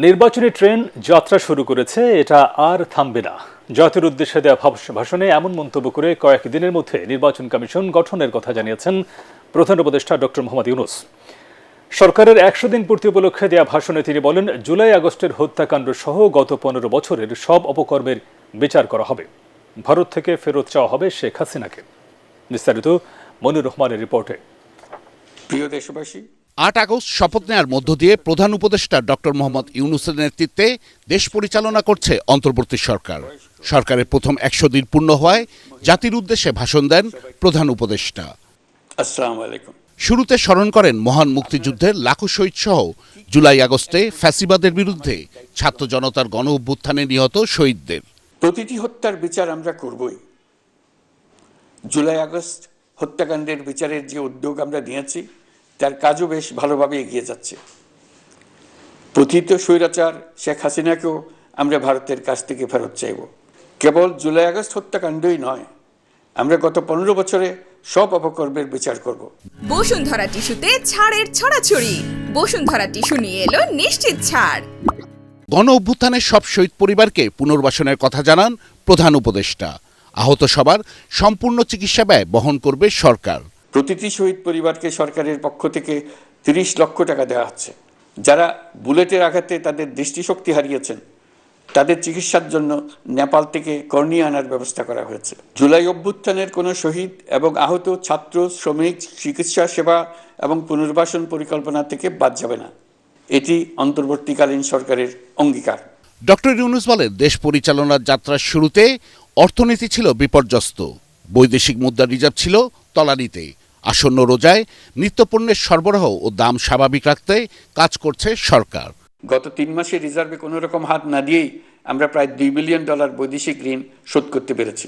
নির্বাচনী ট্রেন যাত্রা শুরু করেছে, এটা আর থামবে না। জাতির উদ্দেশ্যে দেওয়া ভাষণে এমন মন্তব্য করে কয়েকদিনের মধ্যে নির্বাচন কমিশন গঠনের কথা জানিয়েছেন প্রধান উপদেষ্টা ডক্টর মোহাম্মদ ইউনূস। সরকারের ১০০ দিন পূর্তি উপলক্ষে দেওয়া ভাষণে তিনি বলেন, জুলাই আগস্টের হত্যাকাণ্ড সহ গত ১৫ বছরের সব অপকর্মের বিচার করা হবে। ভারত থেকে ফেরত চাওয়া হবে শেখ হাসিনাকে। বিস্তারিত মনির রহমানের রিপোর্টে। প্রিয় দেশবাসী, ৮ আগস্ট শপথ নেওয়ার মধ্য দিয়ে প্রধান উপদেষ্টা ডক্টর মোহাম্মদ ইউনূসের নেতৃত্বে দেশ পরিচালনা করছে অন্তর্বর্তী সরকার। সরকারের প্রথম ১০০ দিন পূর্ণ হওয়ায় জাতির উদ্দেশ্যে ভাষণ দেন প্রধান উপদেষ্টা। আসসালামু আলাইকুম। শুরুতে স্মরণ করেন মহান মুক্তিযুদ্ধের লাখো শহীদ সহ জুলাই আগস্টে ফ্যাসিবাদের বিরুদ্ধে ছাত্র জনতার গণ অভ্যুত্থানে নিহত শহীদদের। প্রতিটি হত্যার বিচার আমরা করবই। জুলাই আগস্ট হত্যাকাণ্ডের বিচারের যে উদ্যোগ আমরা নিয়েছি, তার কাজও বেশ ভালোভাবে এগিয়ে যাচ্ছে। পতিত স্বৈরাচার শেখ হাসিনাকেও আমরা ভারতের কাছ থেকে ফেরত চাইব। কেবল জুলাই আগস্ট হত্যাকাণ্ডই নয়, আমরা গত ১৫ বছরে সব অপকর্মের বিচার করব। বসুন্ধরা টিস্যুতে ছাড়ের ছড়াছড়ি। বসুন্ধরা টিস্যু নিয়ে এলো নিশ্চিত ছাড়। গণ অভ্যুত্থানের সব শহীদ পরিবারকে পুনর্বাসনের কথা জানান প্রধান উপদেষ্টা। আহত সবার সম্পূর্ণ চিকিৎসা ব্যয় বহন করবে সরকার। প্রতিটি শহীদ পরিবারকে সরকারের পক্ষ থেকে ৩০ লক্ষ টাকা দেওয়া হচ্ছে। যারা বুলেটের আঘাতে তাদের দৃষ্টিশক্তি হারিয়েছেন, তাদের চিকিৎসার জন্য নেপাল থেকে কর্নিয়া আনার ব্যবস্থা করা হয়েছে। জুলাই অভ্যুত্থানের কোনো শহীদ এবং আহত ছাত্র, শ্রমিক চিকিৎসা সেবা এবং পুনর্বাসন পরিকল্পনা থেকে বাদ যাবে না। এটি অন্তর্বর্তীকালীন সরকারের অঙ্গীকার। ডক্টর ইউনূস বলেন, দেশ পরিচালনার যাত্রার শুরুতে অর্থনীতি ছিল বিপর্যস্ত, বৈদেশিক মুদ্রা রিজার্ভ ছিল তলানিতে। আসন্ন রোজায় নিত্যপণ্যের সরবরাহ ও দাম স্বাভাবিক রাখতে কাজ করছে সরকার। গত ৩ মাসে রিজার্ভে কোনো রকম হাত না দিয়েই আমরা প্রায় $2 বিলিয়ন বৈদেশিক ঋণ শোধ করতে পেরেছি।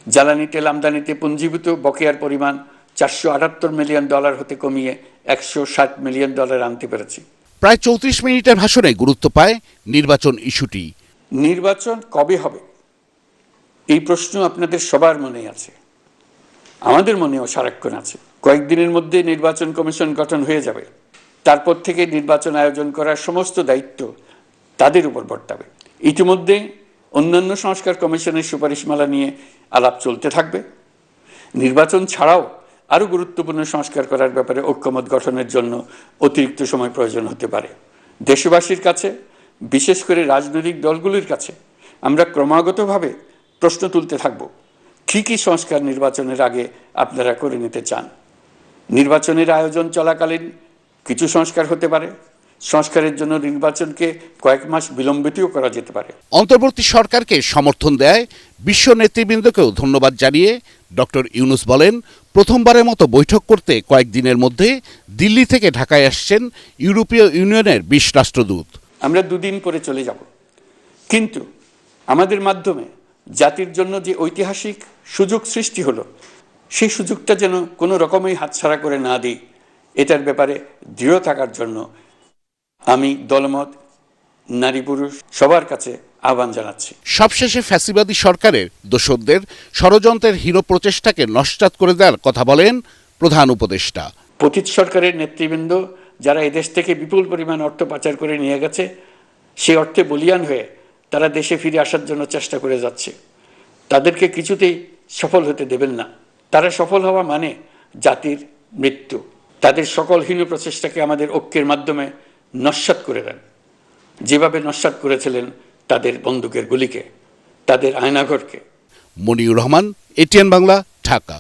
জ্বালানি তেল আমদানিতে পুঞ্জীভূত বকেয়ার পরিমাণ $478 মিলিয়ন হতে কমিয়ে $160 মিলিয়ন আনতে পেরেছি। প্রায় ৩৪ মিনিটের ভাষণে গুরুত্ব পায় নির্বাচন ইস্যুটি। নির্বাচন কবে হবে এই প্রশ্ন আপনাদের সবার মনে আছে, আমাদের মনেও সারাক্ষণ আছে। কয়েকদিনের মধ্যে নির্বাচন কমিশন গঠন হয়ে যাবে। তারপর থেকে নির্বাচন আয়োজন করার সমস্ত দায়িত্ব তাদের উপর বর্তাবে। ইতিমধ্যে অন্যান্য সংস্কার কমিশনের সুপারিশমালা নিয়ে আলাপ চলতে থাকবে। নির্বাচন ছাড়াও আরও গুরুত্বপূর্ণ সংস্কার করার ব্যাপারে ঐক্যমত গঠনের জন্য অতিরিক্ত সময় প্রয়োজন হতে পারে। দেশবাসীর কাছে, বিশেষ করে রাজনৈতিক দলগুলির কাছে আমরা ক্রমাগতভাবে প্রশ্ন তুলতে থাকব, কী কী সংস্কার নির্বাচনের আগে আপনারা করে নিতে চান। নির্বাচনের আয়োজন চলাকালীন কিছু সংস্কার হতে পারে। সংস্কারের জন্য নির্বাচনকে কয়েক মাস বিলম্বিতও করা যেতে পারে। অন্তর্বর্তী সরকারকে সমর্থন দেয় বিশ্ব নেতৃবৃন্দকেও ধন্যবাদ জানিয়ে ডক্টর ইউনূস বলেন, প্রথমবারের মতো বৈঠক করতে কয়েকদিনের মধ্যে দিল্লি থেকে ঢাকায় আসছেন ইউরোপীয় ইউনিয়নের ২০ রাষ্ট্রদূত। আমরা ২ দিন পরে চলে যাব, কিন্তু আমাদের মাধ্যমে জাতির জন্য যে ঐতিহাসিক সুযোগ সৃষ্টি হলো, সেই সুযোগটা যেন কোনো রকমই হাতছাড়া করে না দিই, এটার ব্যাপারে দৃঢ় থাকার জন্য আমি দলমত, নারী পুরুষ সবার কাছে আহ্বান জানাচ্ছি। সবশেষে ফ্যাসিবাদী সরকারের দোসরদের ষড়যন্ত্রের হীন প্রচেষ্টাকে নস্যাৎ করে দেওয়ার কথা বলেন প্রধান উপদেষ্টা। পতিত সরকারের নেতৃবৃন্দ যারা এদেশ থেকে বিপুল পরিমাণ অর্থ পাচার করে নিয়ে গেছে, সেই অর্থে বলিয়ান হয়ে তারা দেশে ফিরে আসার জন্য চেষ্টা করে যাচ্ছে। তাদেরকে কিছুতেই সফল হতে দেবেন না। তারা সফল হওয়া মানে জাতির মৃত্যু। তাদের সকল হীন প্রচেষ্টাকে আমাদের ঐক্যের মাধ্যমে নস্যাৎ করে দেন, যেভাবে নস্যাৎ করেছিলেন তাদের বন্দুকের গুলিকে, তাদের আয়নাঘরকে। মনিউর রহমান, এটিএন বাংলা, ঢাকা।